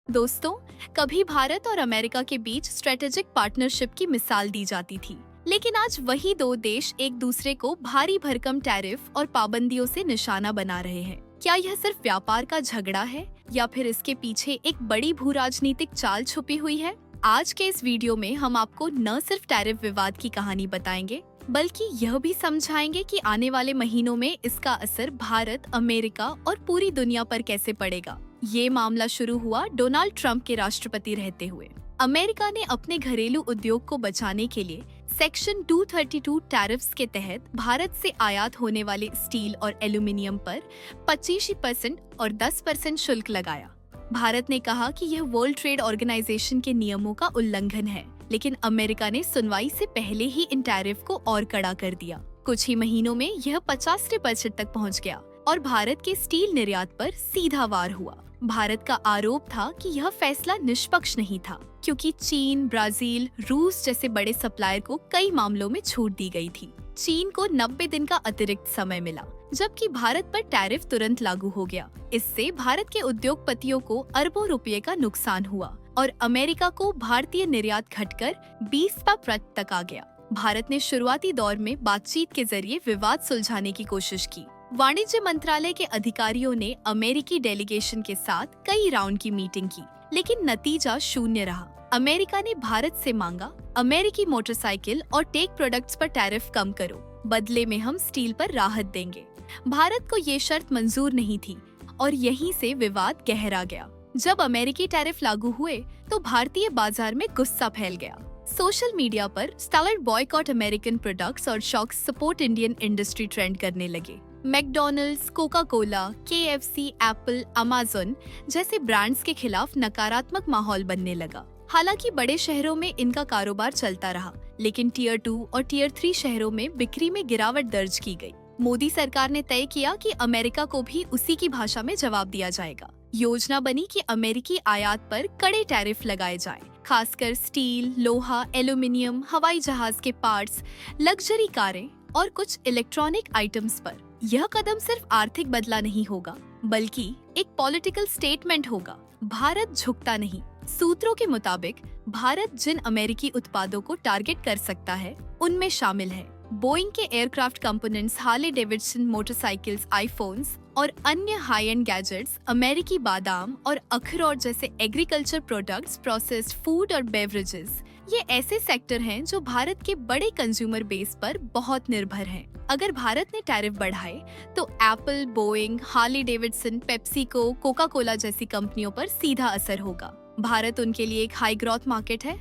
दोस्तों, कभी भारत और अमेरिका के बीच स्ट्रेटेजिक पार्टनरशिप की मिसाल दी जाती थी, लेकिन आज वही दो देश एक दूसरे को भारी भरकम टैरिफ और पाबंदियों से निशाना बना रहे हैं। क्या यह सिर्फ व्यापार का झगड़ा है या फिर इसके पीछे एक बड़ी भू राजनीतिक चाल छुपी हुई है? आज के इस वीडियो में हम आपको न सिर्फ टैरिफ विवाद की कहानी बताएंगे, बल्कि यह भी समझाएंगे कि आने वाले महीनों में इसका असर भारत, अमेरिका और पूरी दुनिया पर कैसे पड़ेगा। ये मामला शुरू हुआ डोनाल्ड ट्रंप के राष्ट्रपति रहते हुए। अमेरिका ने अपने घरेलू उद्योग को बचाने के लिए सेक्शन 232 टैरिफ्स के तहत भारत से आयात होने वाले स्टील और एल्यूमिनियम पर 25% और 10% शुल्क लगाया। भारत ने कहा कि यह वर्ल्ड ट्रेड ऑर्गेनाइजेशन के नियमों का उल्लंघन है, लेकिन अमेरिका ने सुनवाई से पहले ही इन टैरिफ को और कड़ा कर दिया। कुछ ही महीनों में यह 50% तक पहुंच गया और भारत के स्टील निर्यात पर सीधा वार हुआ। भारत का आरोप था कि यह फैसला निष्पक्ष नहीं था, क्योंकि चीन, ब्राजील, रूस जैसे बड़े सप्लायर को कई मामलों में छूट दी गई थी। चीन को 90 दिन का अतिरिक्त समय मिला, जबकि भारत पर टैरिफ तुरंत लागू हो गया। इससे भारत के उद्योगपतियों को अरबों रुपए का नुकसान हुआ और अमेरिका को भारतीय निर्यात घटकर 20% तक आ गया। भारत ने शुरुआती दौर में बातचीत के जरिए विवाद सुलझाने की कोशिश की। वाणिज्य मंत्रालय के अधिकारियों ने अमेरिकी डेलीगेशन के साथ कई राउंड की मीटिंग की, लेकिन नतीजा शून्य रहा। अमेरिका ने भारत से मांगा, अमेरिकी मोटरसाइकिल और टेक प्रोडक्ट्स पर टैरिफ कम करो, बदले में हम स्टील पर राहत देंगे। भारत को ये शर्त मंजूर नहीं थी और यहीं से विवाद गहरा गया। जब अमेरिकी टैरिफ लागू हुए तो भारतीय बाजार में गुस्सा फैल गया। सोशल मीडिया पर स्टार्ट बॉयकॉट अमेरिकन प्रोडक्ट्स और शॉक्स सपोर्ट इंडियन इंडस्ट्री ट्रेंड करने लगे। McDonald's, Coca Cola, KFC, Apple, Amazon जैसे ब्रांड्स के खिलाफ नकारात्मक माहौल बनने लगा। हालांकि बड़े शहरों में इनका कारोबार चलता रहा, लेकिन टियर 2 और टियर 3 शहरों में बिक्री में गिरावट दर्ज की गई। मोदी सरकार ने तय किया कि अमेरिका को भी उसी की भाषा में जवाब दिया जाएगा। योजना बनी कि अमेरिकी आयात पर कड़े टैरिफ लगाए जाएं, खासकर स्टील, लोहा, एल्यूमिनियम, हवाई जहाज के पार्ट्स, लग्जरी कारें और कुछ इलेक्ट्रॉनिक आइटम्स पर। यह कदम सिर्फ आर्थिक बदला नहीं होगा, बल्कि एक पॉलिटिकल स्टेटमेंट होगा। भारत झुकता नहीं। सूत्रों के मुताबिक भारत जिन अमेरिकी उत्पादों को टारगेट कर सकता है, उनमें शामिल है बोइंग के aircraft components, Harley Davidson motorcycles, iPhones और अन्य हाई एंड गैजेट्स, अमेरिकी बादाम और अखरोट जैसे एग्रीकल्चर प्रोडक्ट्स, प्रोसेस्ड फूड और बेवरेजेस। ये ऐसे सेक्टर हैं जो भारत के बड़े कंज्यूमर बेस पर बहुत निर्भर हैं। अगर भारत ने टैरिफ बढ़ाए तो Apple, Boeing, Harley Davidson, PepsiCo, Coca Cola जैसी कंपनियों पर सीधा असर होगा। भारत उनके लिए एक हाई ग्रोथ मार्केट है।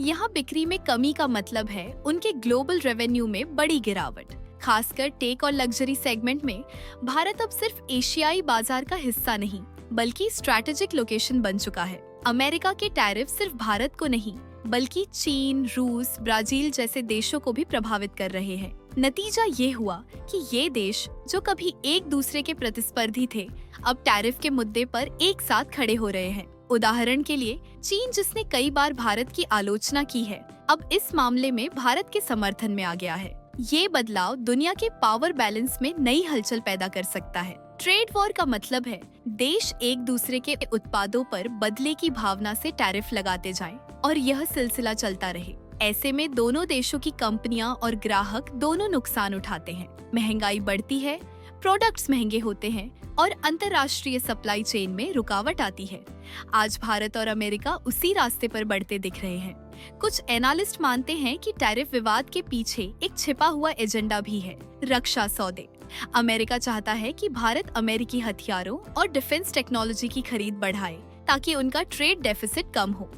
यहाँ बिक्री में कमी का मतलब है उनके ग्लोबल रेवेन्यू में बड़ी गिरावट। खासकर टेक और लग्जरी सेगमेंट में भारत अब सिर्फ एशियाई बाजार का हिस्सा नहीं, बल्कि स्ट्रैटेजिक लोकेशन बन चुका है। अमेरिका के टैरिफ सिर्फ भारत को नहीं, बल्कि चीन, रूस, ब्राजील जैसे देशों को भी प्रभावित कर रहे हैं। नतीजा ये हुआ कि ये देश जो कभी एक दूसरे के प्रतिस्पर्धी थे, अब टैरिफ के मुद्दे पर एक साथ खड़े हो रहे हैं। उदाहरण के लिए चीन, जिसने कई बार भारत की आलोचना की है, अब इस मामले में भारत के समर्थन में आ गया है। ये बदलाव दुनिया के पावर बैलेंस में नई हलचल पैदा कर सकता है। ट्रेड वॉर का मतलब है देश एक दूसरे के उत्पादों पर बदले की भावना से टैरिफ लगाते जाएं और यह सिलसिला चलता रहे। ऐसे में दोनों देशों की कंपनियां और ग्राहक दोनों नुकसान उठाते हैं। महंगाई बढ़ती है, प्रोडक्ट्स महंगे होते हैं और अंतर्राष्ट्रीय सप्लाई चेन में रुकावट आती है। आज भारत और अमेरिका उसी रास्ते पर बढ़ते दिख रहे हैं। कुछ एनालिस्ट मानते हैं कि टैरिफ विवाद के पीछे एक छिपा हुआ एजेंडा भी है, रक्षा सौदे। अमेरिका चाहता है कि भारत अमेरिकी हथियारों और डिफेंस टेक्नोलॉजी की खरीद बढ़ाए ताकि उनका ट्रेड डेफिसिट कम हो।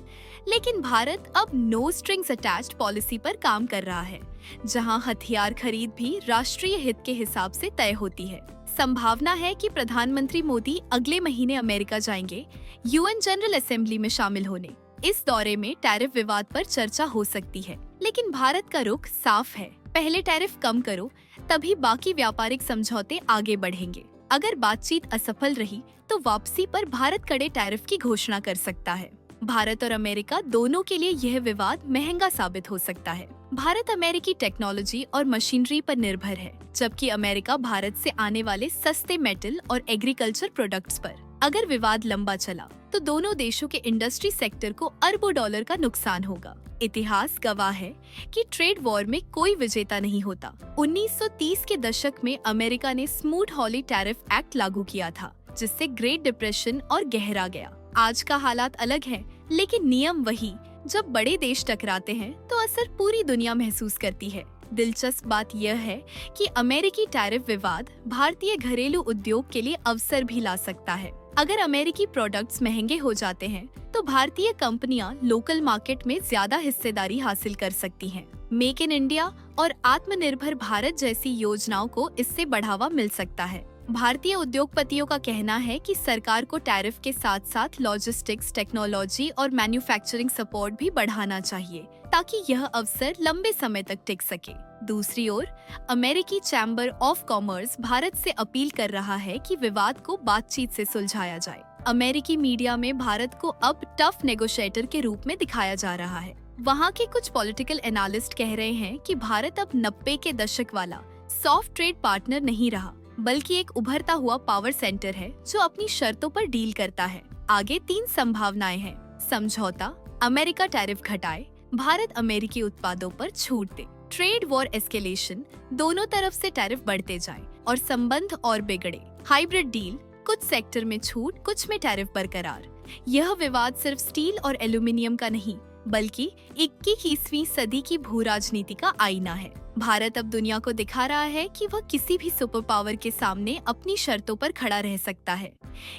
लेकिन भारत अब नो स्ट्रिंग्स अटैच्ड पॉलिसी पर काम कर रहा है, जहां हथियार खरीद भी राष्ट्रीय हित के हिसाब से तय होती है। संभावना है कि प्रधानमंत्री मोदी अगले महीने अमेरिका जाएंगे UN जनरल असेंबली में शामिल होने। इस दौरे में टैरिफ विवाद पर चर्चा हो सकती है, लेकिन भारत का रुख साफ है, पहले टैरिफ कम करो, तभी बाकी व्यापारिक समझौते आगे बढ़ेंगे। अगर बातचीत असफल रही तो वापसी पर भारत कड़े टैरिफ की घोषणा कर सकता है। भारत और अमेरिका दोनों के लिए यह विवाद महंगा साबित हो सकता है। भारत अमेरिकी टेक्नोलॉजी और मशीनरी पर निर्भर है, जबकि अमेरिका भारत से आने वाले सस्ते मेटल और एग्रीकल्चर प्रोडक्ट्स पर। अगर विवाद लंबा चला तो दोनों देशों के इंडस्ट्री सेक्टर को अरबों डॉलर का नुकसान होगा। इतिहास गवाह है कि ट्रेड वॉर में कोई विजेता नहीं होता। 1930 के दशक में अमेरिका ने स्मूथ-हॉली टैरिफ एक्ट लागू किया था, जिससे ग्रेट डिप्रेशन और गहरा गया। आज का हालात अलग है, लेकिन नियम वही। जब बड़े देश टकराते हैं तो असर पूरी दुनिया महसूस करती है। दिलचस्प बात यह है कि अमेरिकी टैरिफ विवाद भारतीय घरेलू उद्योग के लिए अवसर भी ला सकता है। अगर अमेरिकी प्रोडक्ट्स महंगे हो जाते हैं तो भारतीय कंपनियां लोकल मार्केट में ज्यादा हिस्सेदारी हासिल कर सकती हैं। मेक इन इंडिया और आत्मनिर्भर भारत जैसी योजनाओं को इससे बढ़ावा मिल सकता है। भारतीय उद्योगपतियों का कहना है कि सरकार को टैरिफ के साथ साथ लॉजिस्टिक्स, टेक्नोलॉजी और मैन्युफैक्चरिंग सपोर्ट भी बढ़ाना चाहिए, ताकि यह अवसर लंबे समय तक टिक सके। दूसरी ओर, अमेरिकी चैम्बर ऑफ कॉमर्स भारत से अपील कर रहा है कि विवाद को बातचीत से सुलझाया जाए। अमेरिकी मीडिया में भारत को अब टफ नेगोशिएटर के रूप में दिखाया जा रहा है। वहाँ के कुछ पॉलिटिकल एनालिस्ट कह रहे हैं कि भारत अब 90 के दशक वाला सॉफ्ट ट्रेड पार्टनर नहीं रहा, बल्कि एक उभरता हुआ पावर सेंटर है जो अपनी शर्तों पर डील करता है। आगे 3 संभावनाएं हैं। समझौता, अमेरिका टैरिफ घटाए, भारत अमेरिकी उत्पादों पर छूट दे। ट्रेड वॉर एस्केलेशन, दोनों तरफ से टैरिफ बढ़ते जाए और संबंध और बिगड़े। हाइब्रिड डील, कुछ सेक्टर में छूट, कुछ में टैरिफ बरकरार। यह विवाद सिर्फ स्टील और एल्यूमिनियम का नहीं, बल्कि 21वीं सदी की भू राजनीति का आईना है। भारत अब दुनिया को दिखा रहा है कि वह किसी भी सुपर पावर के सामने अपनी शर्तों पर खड़ा रह सकता है।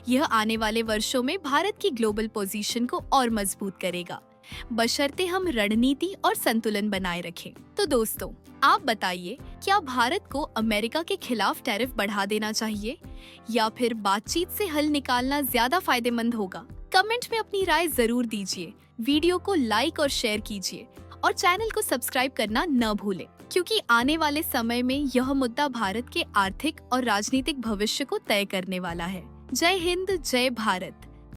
यह आने वाले वर्षों में भारत की ग्लोबल पोजीशन को और मजबूत करेगा, बशर्ते हम रणनीति और संतुलन बनाए रखें। तो दोस्तों, आप बताइए, क्या भारत को अमेरिका के खिलाफ टैरिफ बढ़ा देना चाहिए या फिर बातचीत से हल निकालना ज्यादा फायदेमंद होगा? कमेंट में अपनी राय जरूर दीजिए। वीडियो को लाइक और शेयर कीजिए और चैनल को सब्सक्राइब करना न भूलें, क्योंकि आने वाले समय में यह मुद्दा भारत के आर्थिक और राजनीतिक भविष्य को तय करने वाला है। जय हिंद, जय भारत।